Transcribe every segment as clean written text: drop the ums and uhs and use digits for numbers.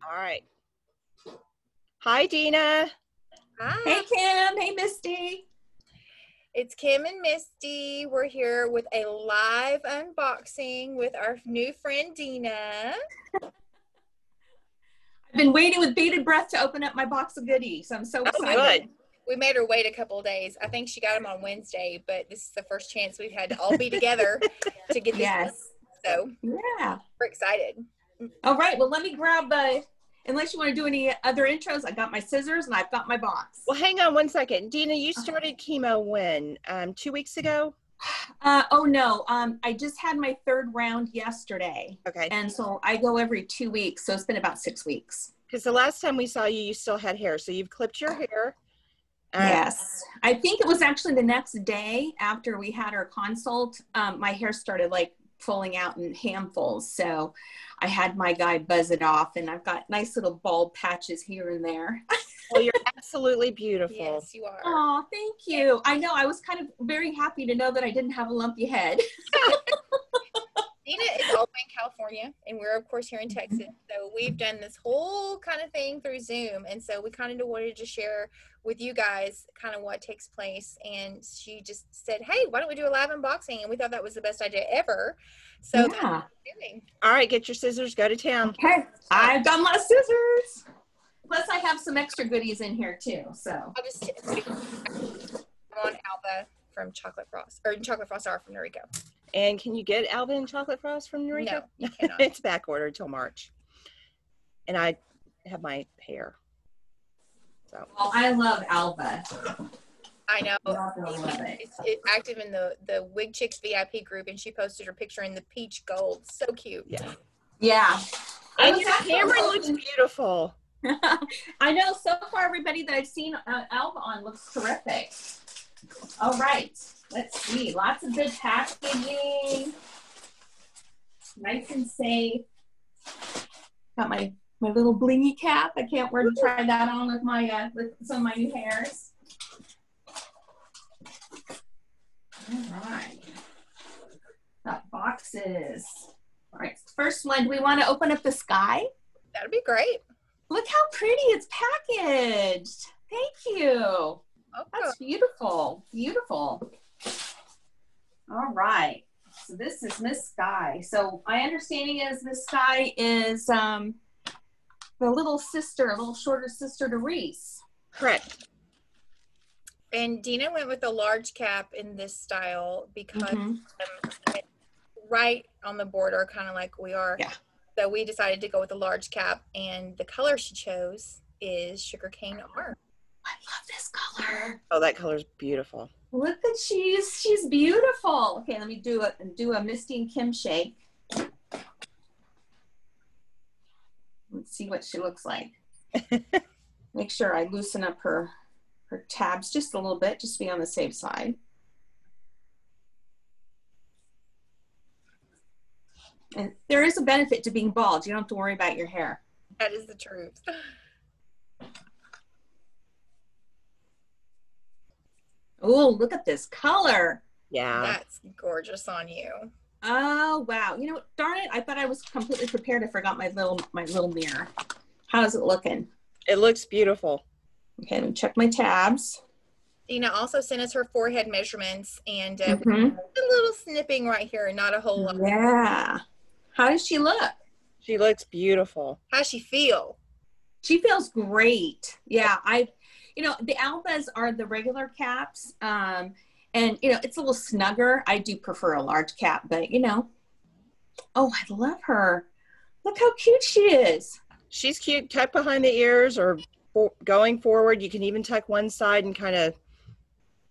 All right. Hi, Dina. Hey, Hi, Kim. Hey, Misty. it's Kim and Misty. We're here with a live unboxing with our new friend Dina. I've been waiting with bated breath to open up my box of goodies. I'm so excited. Good. We made her wait a couple of days. I think she got them on Wednesday, but this is the first chance we've had to all be together to get this. Yes. So Yeah. we're excited. All right. Well, let me grab the, unless you want to do any other intros, I got my scissors and I've got my box. Well, hang on one second. Dina, you started chemo when? 2 weeks ago? Oh, no. I just had my third round yesterday. Okay. And so I go every 2 weeks. So it's been about 6 weeks. Because the last time we saw you, you still had hair. So you've clipped your hair. Yes. I think it was actually the next day after we had our consult, my hair started like pulling out in handfuls. So I had my guy buzz it off and I've got nice little bald patches here and there. Well, you're absolutely beautiful. Yes, you are. Oh, thank you. I know. I was kind of very happy to know that I didn't have a lumpy head. Dina is all the way in California, and we're, of course, here in Texas. So we've done this whole kind of thing through Zoom. And so we kind of wanted to share with you guys kind of what takes place. And she just said, hey, why don't we do a live unboxing? And we thought that was the best idea ever. So Yeah. that's what we're doing. All right, get your scissors, go to town. Okay. I've got my scissors. Plus I have some extra goodies in here too. So I'll just I'm on Alba from Chocolate Frost, or Chocolate Frost are from Noriko. And can you get Alvin and Chocolate Frost from Noriko? No, you cannot. It's back ordered till March. And I have my hair. So well, I love Alba. I know. Love it. It's active in the Wig Chicks VIP group, and she posted her picture in the peach gold. So cute. yeah. Yeah. And your camera looks beautiful. I know so far everybody that I've seen Alba on looks terrific. All right, let's see. Lots of good packaging. Nice and safe. Got my little blingy cap. I can't wait to try that on with my with some of my new hairs. All right. Got boxes. All right, first one, do we want to open up the sky? That'd be great. Look how pretty it's packaged. Thank you. Okay. That's beautiful. Beautiful. All right. So this is Miss Sky. So my understanding is Miss Sky is the little sister, a little shorter sister to Reese. Correct. And Dina went with a large cap in this style because it's right on the border, kind of like we are. Yeah. So we decided to go with a large cap, and the color she chose is sugarcane orange. I love this color. Oh, that color's beautiful. Look at she's beautiful. Okay, let me do a Misty and Kim shake. Let's see what she looks like. Make sure I loosen up her tabs just a little bit, just to be on the safe side. And there is a benefit to being bald. You don't have to worry about your hair. That is the truth. Oh, look at this color. Yeah. That's gorgeous on you. Oh, wow. You know, darn it. I thought I was completely prepared. I forgot my little mirror. How's it looking? It looks beautiful. Okay, let me check my tabs. Dina also sent us her forehead measurements, and a Mhm. little snipping right here, not a whole lot. Yeah. How does she look? She looks beautiful. How's she feel? She feels great. Yeah, the Albas are the regular caps. And, it's a little snugger. I do prefer a large cap, but, oh, I love her. Look how cute she is. She's cute. Tuck behind the ears or going forward. You can even tuck one side and kind of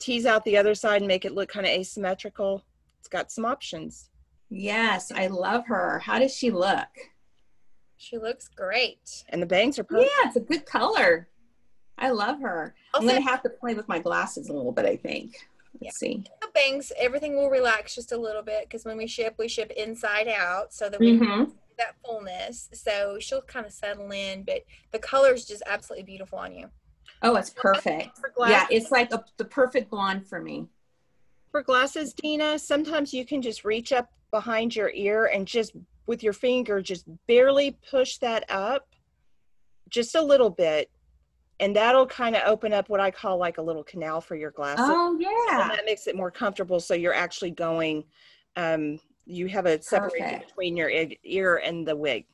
tease out the other side and make it look kind of asymmetrical. It's got some options. Yes, I love her. How does she look? She looks great. And the bangs are perfect. Yeah, it's a good color. I love her. I'm Also- going to have to play with my glasses a little bit, I think. Let's see. The bangs, everything will relax just a little bit because when we ship inside out so that we Mhm. have that fullness. So she'll kind of settle in, but the color is just absolutely beautiful on you. Oh, it's perfect. For Yeah, glasses, it's like the perfect blonde for me. for glasses, Dina, sometimes you can just reach up behind your ear and just with your finger, just barely push that up just a little bit, and that'll kind of open up what I call like a little canal for your glasses. Oh, And yeah. that makes it more comfortable. So you're actually going, you have a separation Perfect. between your ear and the wig.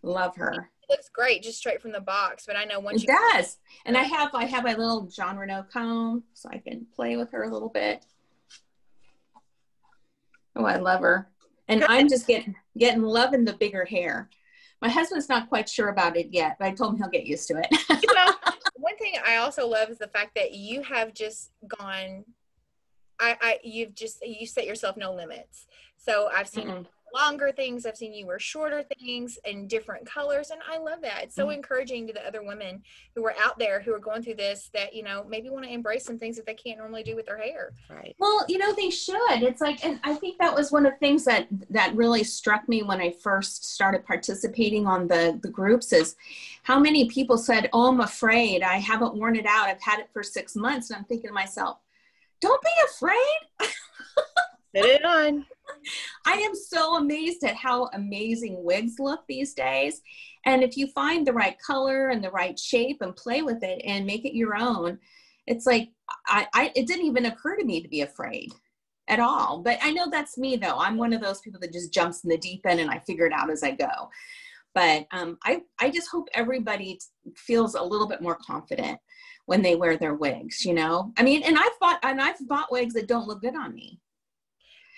Love her. It looks great just straight from the box, but I know once It does. And I have my little John Renault comb, so I can play with her a little bit. Oh, I love her. And I'm just loving the bigger hair. My husband's not quite sure about it yet, but I told him he'll get used to it. You know, one thing I also love is the fact that you have just gone, you set yourself no limits. So I've seen longer things, I've seen you wear shorter things in different colors, and I love that. It's so encouraging to the other women who are out there who are going through this, that, you know, maybe want to embrace some things that they can't normally do with their hair. Right. Well, you know, they should. It's like, and I think that was one of the things that really struck me when I first started participating on the groups, is how many people said, oh, I'm afraid, I haven't worn it out, I've had it for 6 months. And I'm thinking to myself, don't be afraid. Put it on. I am so amazed at how amazing wigs look these days. And if you find the right color and the right shape and play with it and make it your own, it's like, it didn't even occur to me to be afraid at all. But I know that's me, though. I'm one of those people that just jumps in the deep end and I figure it out as I go. But I just hope everybody feels a little bit more confident when they wear their wigs, you know? I mean, and I've bought wigs that don't look good on me.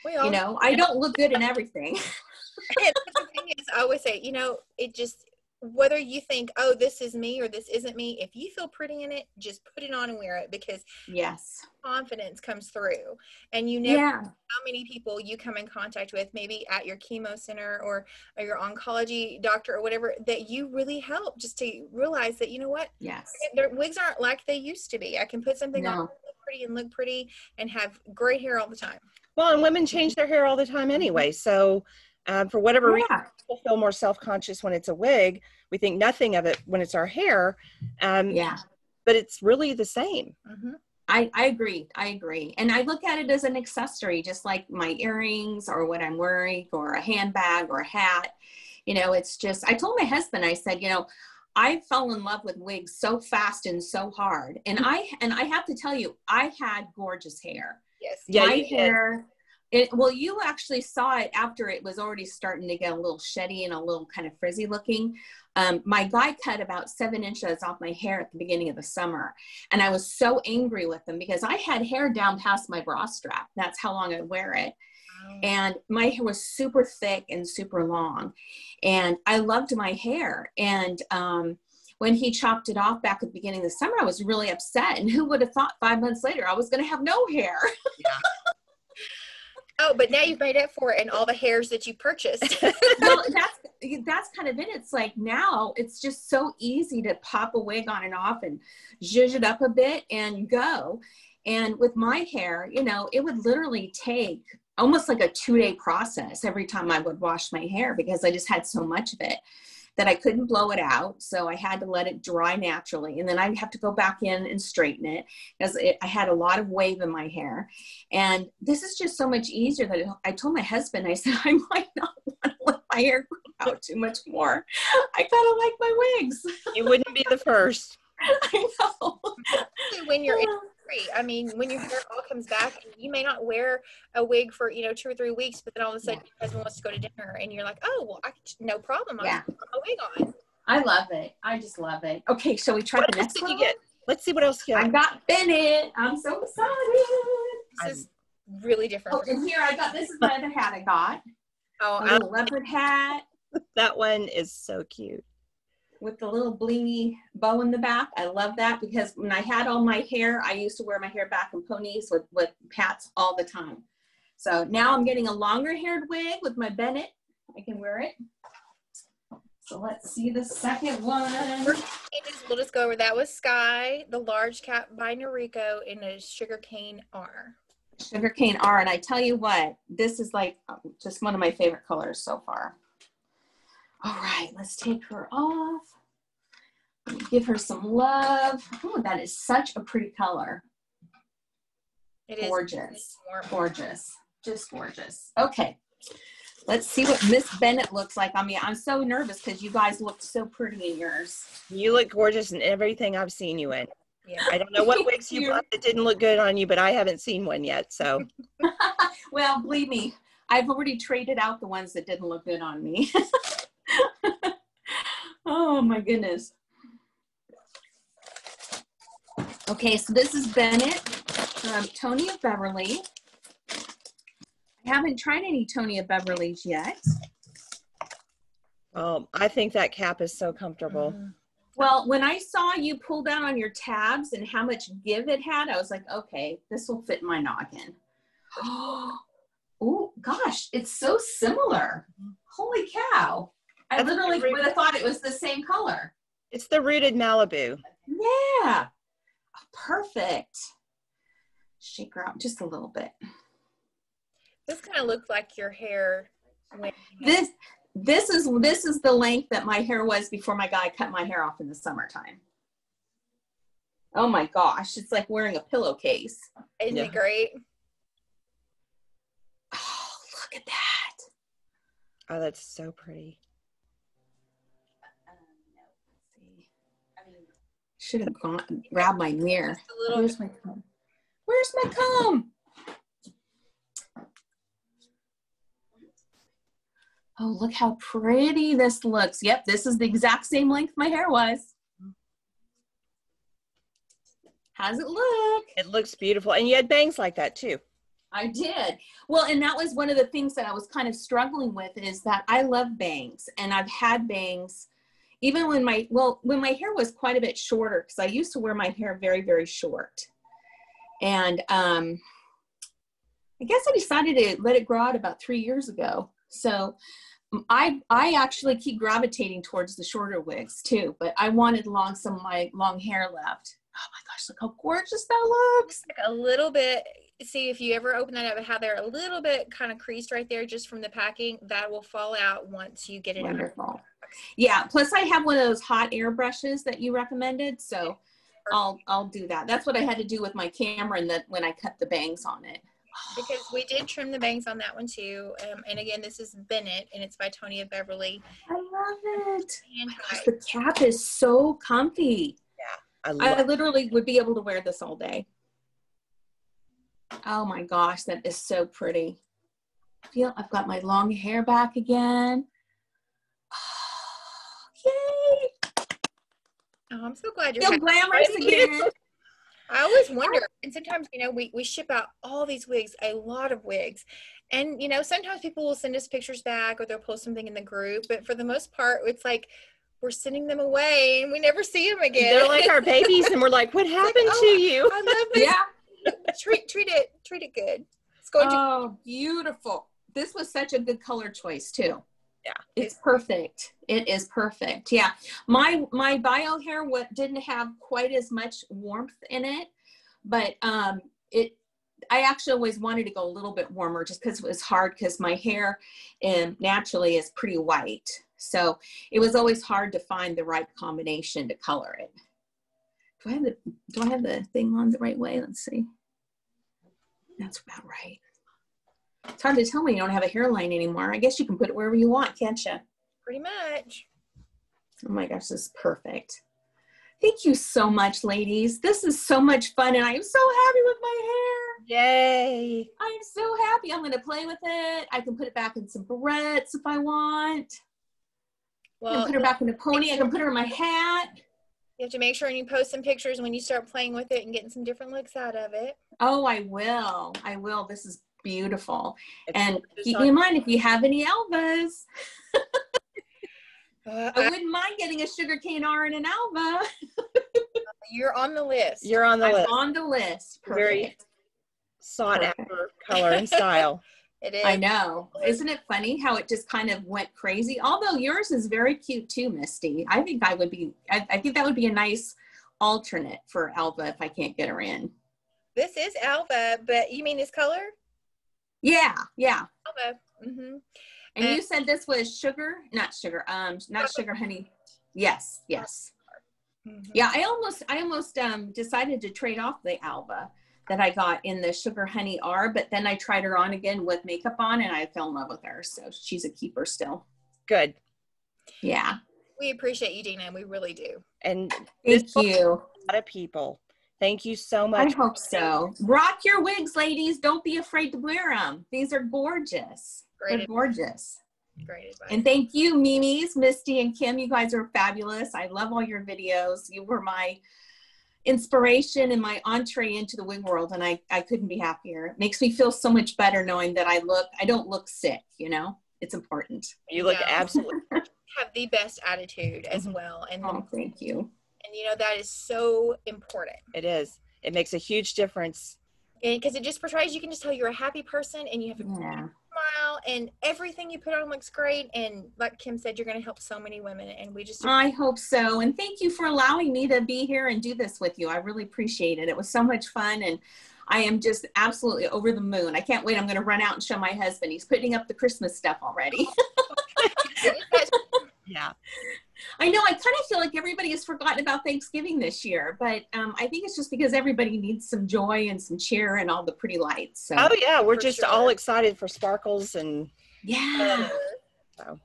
You know, I don't look good in everything. And the thing is, I always say, you know, it just, whether you think, oh, this is me or this isn't me, if you feel pretty in it, just put it on and wear it, because yes, confidence comes through. And you never know how many people you come in contact with, maybe at your chemo center or your oncology doctor or whatever, that you really help, just to realize that, you know what, their wigs aren't like they used to be. I can put something on, look pretty and have great hair all the time. Well, and women change their hair all the time anyway. So for whatever reason, people feel more self-conscious when it's a wig. We think nothing of it when it's our hair. But it's really the same. I agree. And I look at it as an accessory, just like my earrings or what I'm wearing or a handbag or a hat. You know, it's just, I told my husband, I said, you know, I fell in love with wigs so fast and so hard. And I have to tell you, I had gorgeous hair. Yes. Yeah, my hair. Well, you actually saw it after it was already starting to get a little sheddy and a little kind of frizzy looking. My guy cut about 7 inches off my hair at the beginning of the summer. And I was so angry with him because I had hair down past my bra strap. That's how long I wear it. And my hair was super thick and super long. And I loved my hair. And when he chopped it off back at the beginning of the summer, I was really upset. And who would have thought 5 months later I was going to have no hair? Oh, but now you've made up for it in all the hairs that you purchased. Well, that's kind of it. It's like now it's just so easy to pop a wig on and off and zhuzh it up a bit and go. And with my hair, you know, it would literally take almost like a 2-day process every time I would wash my hair, because I just had so much of it that I couldn't blow it out. So I had to let it dry naturally. And then I'd have to go back in and straighten it, because I had a lot of wave in my hair. And this is just so much easier that I told my husband, I said, I might not want to let my hair grow out too much more. I kind of like my wigs. You wouldn't be the first. I know. When you're free, I mean, when your hair all comes back, you may not wear a wig for, 2 or 3 weeks, but then all of a sudden your husband wants to go to dinner and you're like, oh, well, no problem. I'll put my wig on. I love it. I just love it. Okay, shall we try the next one? You get? Let's see what else you got. I got Bennett. I'm so excited. This is really different. Oh, and here this is my other hat I got. Oh, a little leopard hat. That one is so cute. With the little blingy bow in the back. I love that, because when I had all my hair, I used to wear my hair back in ponies with hats all the time. So now I'm getting a longer haired wig with my Bennett. I can wear it. So let's see the second one. We'll just go over that with Sky, the large cap by Noriko in a sugarcane R. Sugarcane R. And I tell you what, this is like just one of my favorite colors so far. All right, let's take her off. Give her some love. Oh, that is such a pretty color. It is gorgeous. Gorgeous. Just gorgeous. Okay. Let's see what Miss Bennett looks like on me. I'm so nervous because you guys look so pretty in yours. You look gorgeous in everything I've seen you in. Yeah. I don't know what wigs you bought that didn't look good on you, but I haven't seen one yet. So, well, believe me, I've already traded out the ones that didn't look good on me. Oh my goodness. Okay, so this is Bennett from Tony of Beverly. I haven't tried any Tony of Beverly's yet. I think that cap is so comfortable. Well, when I saw you pull down on your tabs and how much give it had, I was like, okay, this will fit my noggin. Oh, gosh, it's so similar. Holy cow. I literally would have thought it was the same color. It's the Rooted Malibu. Yeah. Perfect. Shake her out just a little bit. This kind of looks like your hair. This is the length that my hair was before my guy cut my hair off in the summertime. Oh my gosh, it's like wearing a pillowcase. Isn't it great? Oh, look at that. Oh, that's so pretty. Should have grabbed my mirror. Where's my comb? Where's my comb? Oh, look how pretty this looks. Yep, this is the exact same length my hair was. How's it look? It looks beautiful. And you had bangs like that too. I did. Well, and that was one of the things that I was kind of struggling with, is that I love bangs, and I've had bangs even when my hair was quite a bit shorter, because I used to wear my hair very, very short. And I guess I decided to let it grow out about 3 years ago. So I actually keep gravitating towards the shorter wigs too, but I wanted some of my long hair left. Oh my gosh, look how gorgeous that looks. Like a little bit, see if you ever open that up, how they're a little bit kind of creased right there just from the packing, that will fall out once you get it. Wonderful. Yeah, plus I have one of those hot air brushes that you recommended, so I'll do that. That's what I had to do with my camera and when I cut the bangs on it. Because we did trim the bangs on that one too. And again, this is Bennett, and it's by Tony of Beverly. I love it. Oh my gosh, the cap is so comfy. Yeah, I literally would be able to wear this all day. Oh my gosh, that is so pretty. I've got my long hair back again. Oh, yay! Oh, I'm so glad you're feel glamorous again. I always wonder, and sometimes, you know, we ship out all these wigs, a lot of wigs. And, you know, sometimes people will send us pictures back, or they'll post something in the group. But for the most part, it's like we're sending them away and we never see them again. They're like our babies, and we're like, what happened to you? I love this. Yeah. treat it good. It's going to. Beautiful. This was such a good color choice too. Yeah, it's perfect. It is perfect. Yeah, my bio hair didn't have quite as much warmth in it, but I actually always wanted to go a little bit warmer, just because it was hard, because my hair naturally is pretty white, so it was always hard to find the right combination to color it. Do I have the thing on the right way? Let's see. That's about right. It's hard to tell when you don't have a hairline anymore. I guess you can put it wherever you want, can't you? Pretty much. Oh my gosh, this is perfect. Thank you so much, ladies. This is so much fun, and I am so happy with my hair. Yay. I'm so happy. I'm going to play with it. I can put it back in some barrettes if I want. Well, I can put her back in a pony. I can put her in my hat. You have to make sure and you post some pictures when you start playing with it and getting some different looks out of it. Oh, I will. I will. This is beautiful. And keep me in mind if you have any Alvas. I wouldn't mind getting a sugarcane R and an Alva. You're on the list. You're on the list. I'm on the list. Perfect. Very sought after color and style. It is. I know. Isn't it funny how it just kind of went crazy? Although yours is very cute too, Misty. I think I think that would be a nice alternate for Alva if I can't get her in. This is Alva, but you mean this color? Yeah, yeah. Alva. Mm-hmm. And you said this was sugar, not sugar honey. Yes, yes. Mm-hmm. Yeah, I almost decided to trade off the Alva, that I got in the Sugar Honey R, but then I tried her on again with makeup on and I fell in love with her. So she's a keeper still. Good. Yeah. We appreciate you, Dina. We really do. And thank you. A lot of people. Thank you so much. I hope so. Rock your wigs, ladies. Don't be afraid to wear them. These are gorgeous. They're gorgeous. Great advice. And thank you, Mimi's, Misty, and Kim. You guys are fabulous. I love all your videos. You were my inspiration and my entree into the wig world, and I couldn't be happier. It makes me feel so much better knowing that I don't look sick, you know? It's important. You look absolutely have the best attitude as well. And thank you. And you know, that is so important. It is. It makes a huge difference. Because it just portrays, you can just tell you're a happy person and you have a smile and everything you put on looks great. And like Kim said, you're going to help so many women, and we just... I hope so. And thank you for allowing me to be here and do this with you. I really appreciate it. It was so much fun, and I am just absolutely over the moon. I can't wait. I'm going to run out and show my husband. He's putting up the Christmas stuff already. Yeah. I know, I kind of feel like everybody has forgotten about Thanksgiving this year, but I think it's just because everybody needs some joy and some cheer and all the pretty lights. So. Oh yeah, we're just all excited for sparkles and yeah.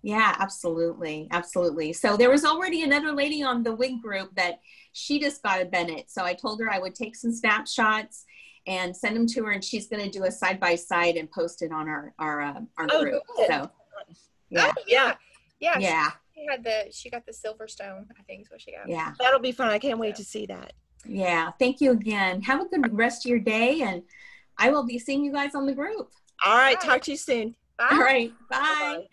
Yeah, absolutely. Absolutely. So there was already another lady on the wig group that she just got a Bennett. So I told her I would take some snapshots and send them to her, and she's going to do a side-by-side and post it on our group. Good. So yeah. Oh, yeah. Yeah. Yeah. She got the Silverstone, I think is what she got. Yeah. That'll be fun. I can't wait to see that. Yeah. Thank you again. Have a good rest of your day, and I will be seeing you guys on the group. All right. Talk to you soon. Bye. All right. Bye. Bye-bye.